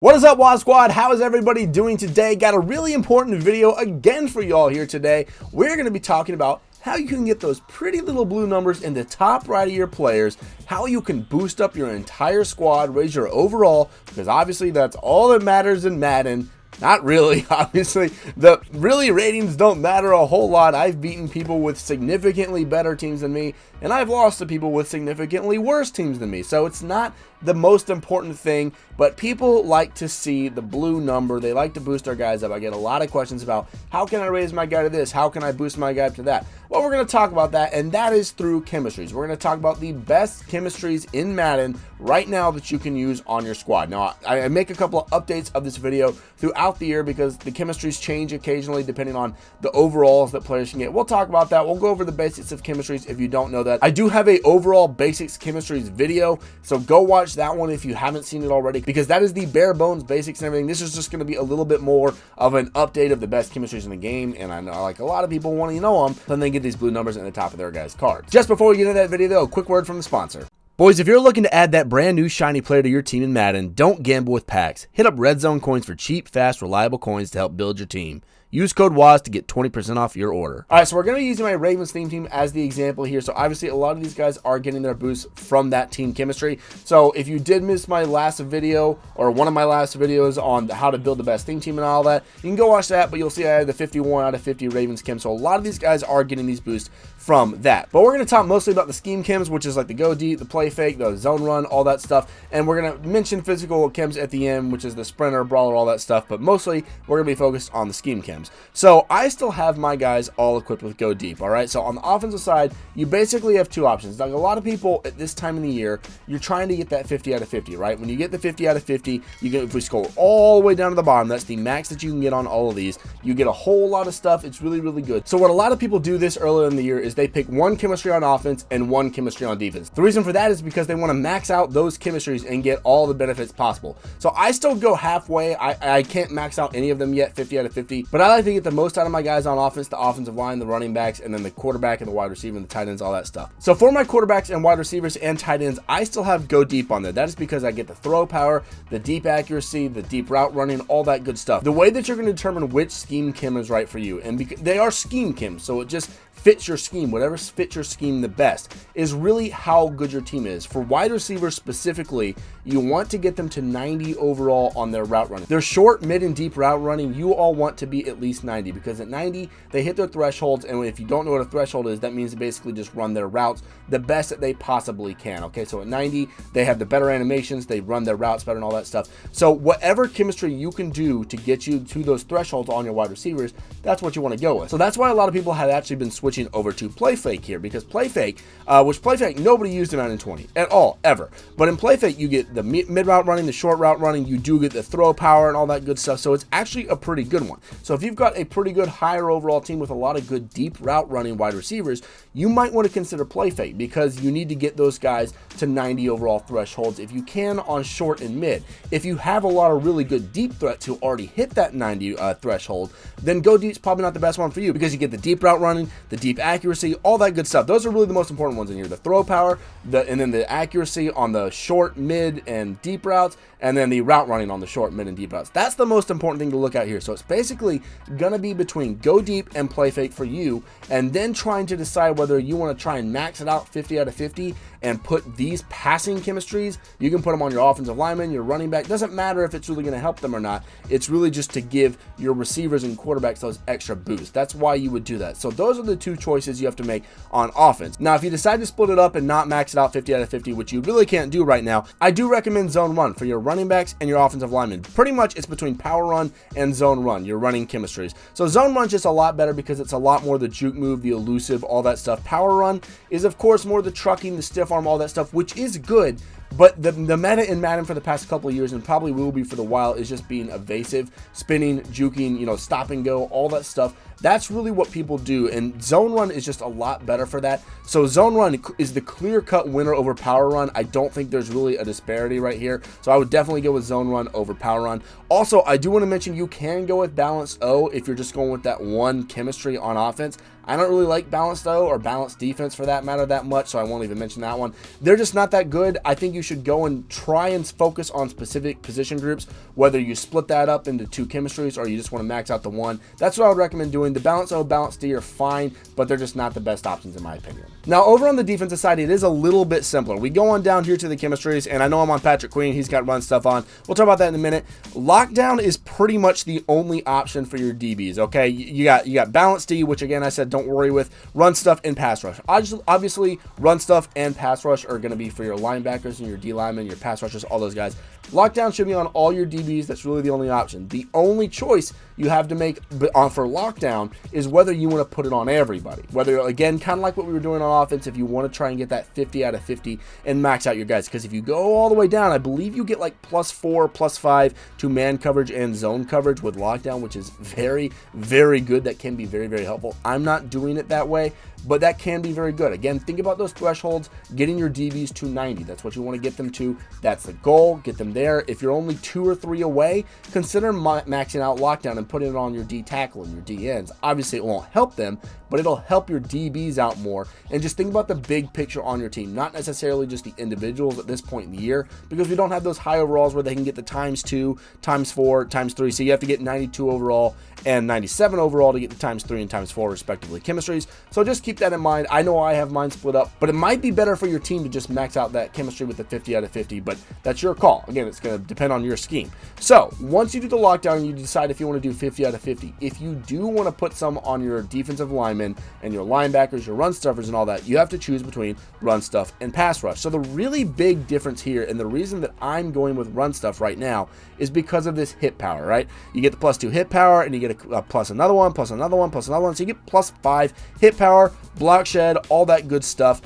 What is up, WAD Squad? How is everybody doing today? Got a really important video again for y'all here today. We're going to be talking about how you can get those pretty little blue numbers in the top right of your players, how you can boost up your entire squad, raise your overall, because obviously that's all that matters in Madden. Not really, obviously. The ratings don't matter a whole lot. I've beaten people with significantly better teams than me, and I've lost to people with significantly worse teams than me. So it's not the most important thing, but people like to see the blue number. They like to boost our guys up. I get a lot of questions about how can I raise my guy to this? How can I boost my guy to that? Well, we're going to talk about that, and that is through chemistries. We're going to talk about the best chemistries in Madden right now that you can use on your squad. Now, I make a couple of updates of this video throughout the year because the chemistries change occasionally depending on the overalls that players can get. We'll talk about that. We'll go over the basics of chemistries if you don't know that. I do have a overall basics chemistries video, so go watch that one if you haven't seen it already, because that is the bare bones basics and everything. This is just going to be a little bit more of an update of the best chemistries in the game, and I know like a lot of people want to know them, then they get these blue numbers in the top of their guys' cards. Just before we get into that video though, a quick word from the sponsor. Boys, if you're looking to add that brand new shiny player to your team in Madden, don't gamble with packs. Hit up Red Zone Coins for cheap, fast, reliable coins to help build your team. Use code WAZ to get 20% off your order. All right, so we're going to be using my Ravens theme team as the example here. So obviously a lot of these guys are getting their boosts from that team chemistry. So if you did miss my last video or one of my last videos on how to build the best theme team and all that, you can go watch that, but you'll see I had the 51 out of 50 Ravens chem. So a lot of these guys are getting these boosts from that. But we're going to talk mostly about the scheme chems, which is like the go deep, the play fake, the zone run, all that stuff. And we're going to mention physical chems at the end, which is the sprinter, brawler, all that stuff. But mostly we're going to be focused on the scheme chems. So I still have my guys all equipped with go deep. All right. So on the offensive side, you basically have two options. Like a lot of people at this time of the year, you're trying to get that 50 out of 50, right? When you get the 50 out of 50, you get, if we scroll all the way down to the bottom, that's the max that you can get on all of these. You get a whole lot of stuff. It's really, really good. So what a lot of people do this earlier in the year is they pick one chemistry on offense and one chemistry on defense. The reason for that is because they want to max out those chemistries and get all the benefits possible. So I still go halfway. I can't max out any of them yet, 50 out of 50, but I like to get the most out of my guys on offense, the offensive line, the running backs, and then the quarterback and the wide receiver and the tight ends, all that stuff. So for my quarterbacks and wide receivers and tight ends, I still have go deep on there. That is because I get the throw power, the deep accuracy, the deep route running, all that good stuff. The way that you're going to determine which scheme chem is right for you, and they are scheme chems, so it just fits your scheme, whatever fits your scheme the best, is really how good your team is. For wide receivers specifically, you want to get them to 90 overall on their route running. Their short, mid, and deep route running, you all want to be at least 90, because at 90, they hit their thresholds, and if you don't know what a threshold is, that means they basically just run their routes the best that they possibly can, okay? So at 90, they have the better animations, they run their routes better and all that stuff. So whatever chemistry you can do to get you to those thresholds on your wide receivers, that's what you want to go with. So that's why a lot of people have actually been switching over to play fake here, because play fake, which play fake nobody used in Madden 20 at all ever, but in play fake you get the mid route running, the short route running, you do get the throw power and all that good stuff. So it's actually a pretty good one. So if you've got a pretty good higher overall team with a lot of good deep route running wide receivers, you might want to consider play fake, because you need to get those guys to 90 overall thresholds if you can on short and mid. If you have a lot of really good deep threats who already hit that 90 threshold, then go deep's probably not the best one for you, because you get the deep route running, the deep accuracy, all that good stuff. Those are really the most important ones in here. The throw power, and then the accuracy on the short, mid, and deep routes, and then the route running on the short, mid, and deep routes. That's the most important thing to look at here. So it's basically going to be between go deep and play fake for you, and then trying to decide whether you want to try and max it out 50 out of 50 and put these passing chemistries. You can put them on your offensive lineman, your running back. Doesn't matter if it's really going to help them or not. It's really just to give your receivers and quarterbacks those extra boosts. That's why you would do that. So those are the two choices you have to make on offense. Now, if you decide to split it up and not max it out 50 out of 50, which you really can't do right now, I do recommend zone run for your running backs and your offensive linemen. Pretty much it's between power run and zone run, your running chemistries. So zone run's just a lot better because it's a lot more the juke move, the elusive, all that stuff. Power run is of course more the trucking, the stiff arm, all that stuff, which is good. But the meta in Madden for the past couple of years, and probably will be for the while, is just being evasive, spinning, juking, stop and go, all that stuff. That's really what people do, and zone run is just a lot better for that. So zone run is the clear-cut winner over power run. I don't think there's really a disparity right here, so I would definitely go with zone run over power run. Also, I do want to mention you can go with balanced O if you're just going with that one chemistry on offense. I don't really like balanced O or balanced defense for that matter that much, so I won't even mention that one. They're just not that good. I think you you should go and try and focus on specific position groups, whether you split that up into 2 chemistries or you just want to max out the 1. That's what I would recommend doing. The balance O, balance D are fine, but they're just not the best options in my opinion. Now, over on the defensive side, it is a little bit simpler. We go on down here to the chemistries, and I know I'm on Patrick Queen. He's got run stuff on. We'll talk about that in a minute. Lockdown is pretty much the only option for your DBs, okay? You got balance D, which again, I said don't worry with. Run stuff and pass rush. Obviously, run stuff and pass rush are going to be for your linebackers and your D linemen, your pass rushers, all those guys. Lockdown should be on all your DBs. That's really the only option. The only choice you have to make for lockdown is whether you want to put it on everybody. Whether, again, kind of like what we were doing on offense, if you want to try and get that 50 out of 50 and max out your guys. Because if you go all the way down, I believe you get like +4, +5 to man coverage and zone coverage with lockdown, which is very, very good. That can be very, very helpful. I'm not doing it that way, but that can be very good. Again, think about those thresholds, getting your DBs to 90. That's what you want to get them to. That's the goal. Get them there. If you're only 2 or 3 away, consider maxing out lockdown and putting it on your D tackle and your D ends. Obviously, it won't help them, but it'll help your DBs out more. And just think about the big picture on your team, not necessarily just the individuals at this point in the year, because we don't have those high overalls where they can get the ×2, ×4, ×3. So you have to get 92 overall and 97 overall to get the ×3 and ×4 respectively chemistries. So just keep that in mind. I know I have mine split up, but it might be better for your team to just max out that chemistry with the 50 out of 50, but that's your call. Again, it's going to depend on your scheme. So once you do the lockdown, you decide if you want to do 50 out of 50. If you do want to put some on your defensive linemen and your linebackers, your run stuffers and all that, you have to choose between run stuff and pass rush. So the really big difference here, and the reason that I'm going with run stuff right now, is because of this hit power, right? You get the +2 hit power, and you get a plus another one, plus another one, plus another one. So you get +5 hit power, block shed, all that good stuff.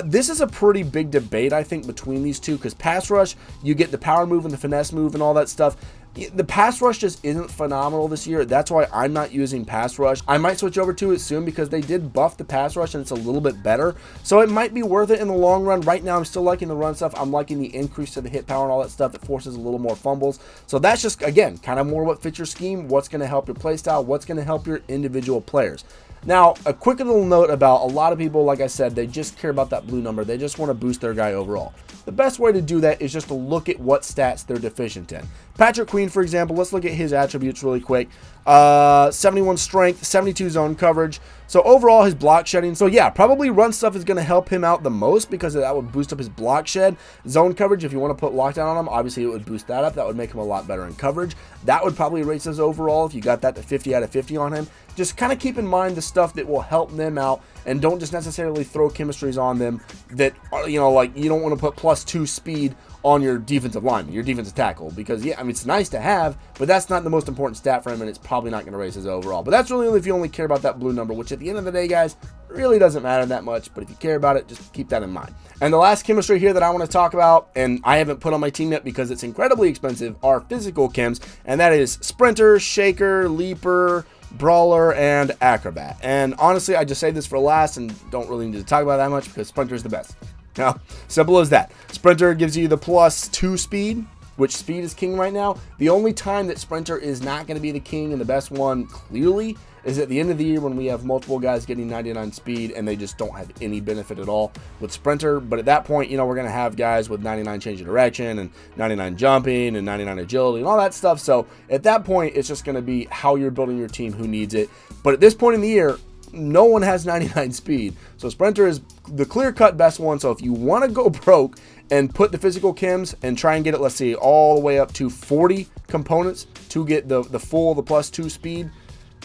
This is a pretty big debate, I think, between these two, because pass rush, you get the power move and the finesse move and all that stuff. The pass rush just isn't phenomenal this year. That's why I'm not using pass rush. I might switch over to it soon because they did buff the pass rush and it's a little bit better. So it might be worth it in the long run. Right now, I'm still liking the run stuff. I'm liking the increase to the hit power and all that stuff that forces a little more fumbles. So that's just, again, kind of more what fits your scheme, what's going to help your play style, what's going to help your individual players. Now, a quick little note about a lot of people, like I said, they just care about that blue number. They just want to boost their guy overall. The best way to do that is just to look at what stats they're deficient in. Patrick Queen, for example, let's look at his attributes really quick. 71 strength, 72 zone coverage. So overall, his block shedding. So yeah, probably run stuff is going to help him out the most because that would boost up his block shed. Zone coverage, if you want to put lockdown on him, obviously it would boost that up. That would make him a lot better in coverage. That would probably raise his overall if you got that to 50 out of 50 on him. Just kind of keep in mind the stuff that will help them out, and don't just necessarily throw chemistries on them that are, you know, like you don't want to put +2 speed on your defensive lineman, your defensive tackle, because yeah, I mean, it's nice to have, but that's not the most important stat for him, and it's probably not going to raise his overall. But that's really only if you only care about that blue number, which at the end of the day, guys, really doesn't matter that much. But if you care about it, just keep that in mind. And the last chemistry here that I want to talk about, and I haven't put on my team yet because it's incredibly expensive, are physical chems, and that is sprinter, shaker, leaper, brawler, and acrobat. And honestly, I just say this for last and don't really need to talk about that much because sprinter is the best. Now, simple as that. Sprinter gives you the +2 speed, which speed is king right now. The only time that sprinter is not going to be the king and the best one, clearly, is at the end of the year when we have multiple guys getting 99 speed and they just don't have any benefit at all with sprinter. But at that point, you know, we're going to have guys with 99 change of direction and 99 jumping and 99 agility and all that stuff. So at that point, it's just going to be how you're building your team, who needs it. But at this point in the year, no one has 99 speed. So sprinter is the clear-cut best one. So if you want to go broke and put the physical chems and try and get it, let's see, all the way up to 40 components to get the full, the +2 speed,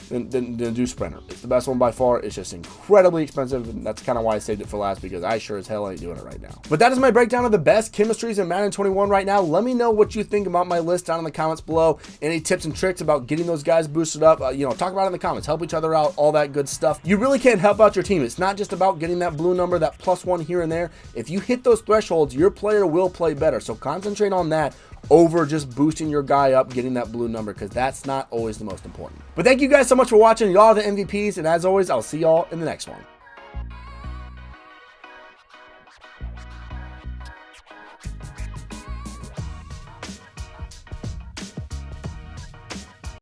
then do sprinter. It's the best one by far. It's just incredibly expensive, and that's kind of why I saved it for last, because I sure as hell ain't doing it right now. But that is my breakdown of the best chemistries in Madden 21 right now. Let me know what you think about my list down in the comments below. Any tips and tricks about getting those guys boosted up, you know, talk about it in the comments. Help each other out, all that good stuff. You really can help out your team. It's not just about getting that blue number, that +1 here and there. If you hit those thresholds, your player will play better. So concentrate on that over just boosting your guy up, getting that blue number, because that's not always the most important. But thank you guys so much for watching. Y'all are the MVPs, and as always, I'll see y'all in the next one.